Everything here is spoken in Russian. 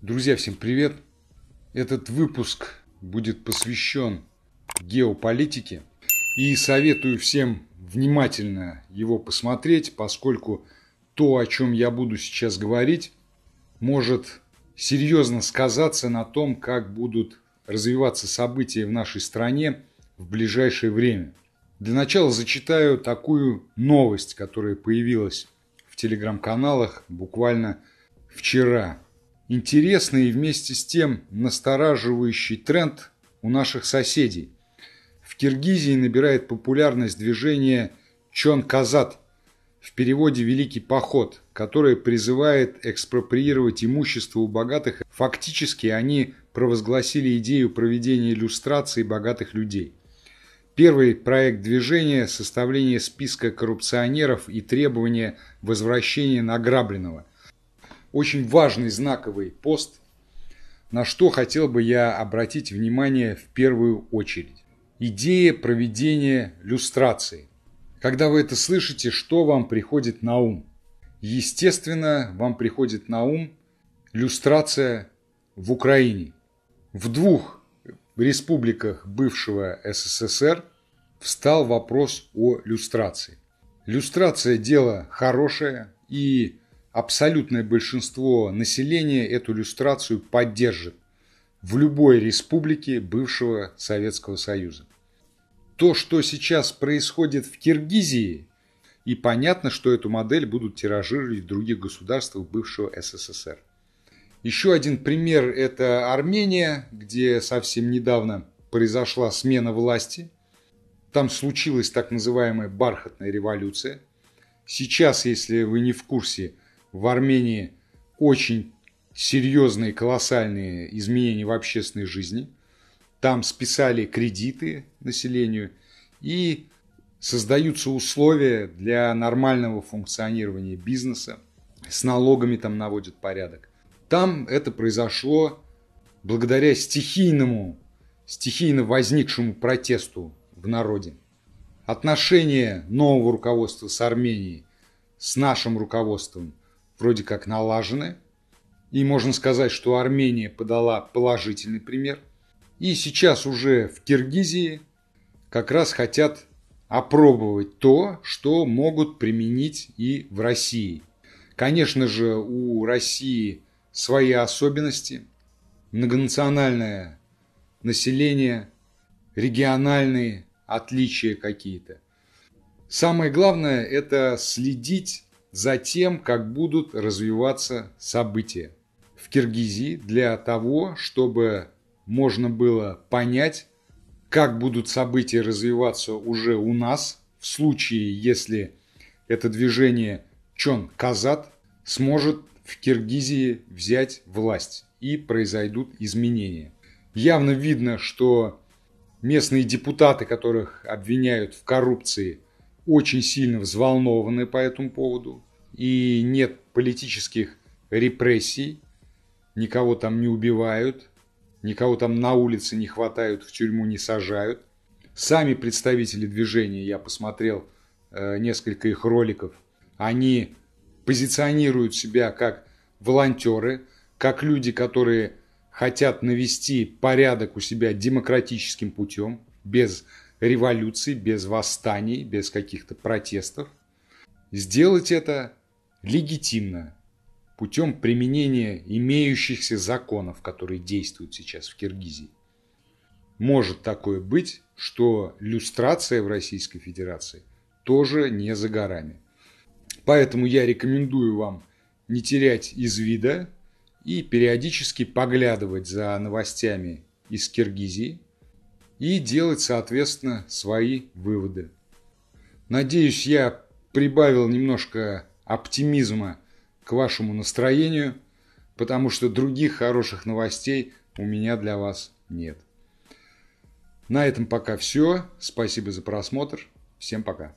Друзья, всем привет! Этот выпуск будет посвящен геополитике и советую всем внимательно его посмотреть, поскольку то, о чем я буду сейчас говорить, может серьезно сказаться на том, как будут развиваться события в нашей стране в ближайшее время. Для начала зачитаю такую новость, которая появилась в телеграм-каналах буквально вчера. Интересный и вместе с тем настораживающий тренд у наших соседей. В Киргизии набирает популярность движение Чон Казат, в переводе «Великий поход», которое призывает экспроприировать имущество у богатых. Фактически они провозгласили идею проведения иллюстрации богатых людей. Первый проект движения – составление списка коррупционеров и требование возвращения награбленного. Очень важный знаковый пост, на что хотел бы я обратить внимание в первую очередь. Идея проведения люстрации. Когда вы это слышите, что вам приходит на ум? Естественно, вам приходит на ум люстрация в Украине. В двух республиках бывшего СССР встал вопрос о люстрации. Люстрация – дело хорошее, и абсолютное большинство населения эту люстрацию поддержит в любой республике бывшего Советского Союза. То, что сейчас происходит в Киргизии, и понятно, что эту модель будут тиражировать в других государствах бывшего СССР. Еще один пример – это Армения, где совсем недавно произошла смена власти. Там случилась так называемая бархатная революция. Сейчас, если вы не в курсе, в Армении очень серьезные, колоссальные изменения в общественной жизни. Там списали кредиты населению и создаются условия для нормального функционирования бизнеса. С налогами там наводят порядок. Там это произошло благодаря стихийно возникшему протесту в народе. Отношения нового руководства с Арменией с нашим руководством вроде как налажены. И можно сказать, что Армения подала положительный пример. И сейчас уже в Киргизии как раз хотят опробовать то, что могут применить и в России. Конечно же, у России свои особенности, многонациональное население, региональные отличия какие-то. Самое главное – это следить за тем, как будут развиваться события в Киргизии для того, чтобы можно было понять, как будут события развиваться уже у нас в случае, если это движение Чон Казат сможет в Киргизии взять власть и произойдут изменения. Явно видно, что местные депутаты, которых обвиняют в коррупции, очень сильно взволнованы по этому поводу. И нет политических репрессий, никого там не убивают, никого там на улице не хватают, в тюрьму не сажают. Сами представители движения, я посмотрел несколько их роликов, они позиционируют себя как волонтеры, как люди, которые хотят навести порядок у себя демократическим путем, без революций, без восстаний, без каких-то протестов. Сделать это легитимно, путем применения имеющихся законов, которые действуют сейчас в Киргизии. Может такое быть, что люстрация в Российской Федерации тоже не за горами. Поэтому я рекомендую вам не терять из вида и периодически поглядывать за новостями из Киргизии и делать, соответственно, свои выводы. Надеюсь, я прибавил немножко оптимизма к вашему настроению, потому что других хороших новостей у меня для вас нет. На этом пока все. Спасибо за просмотр. Всем пока.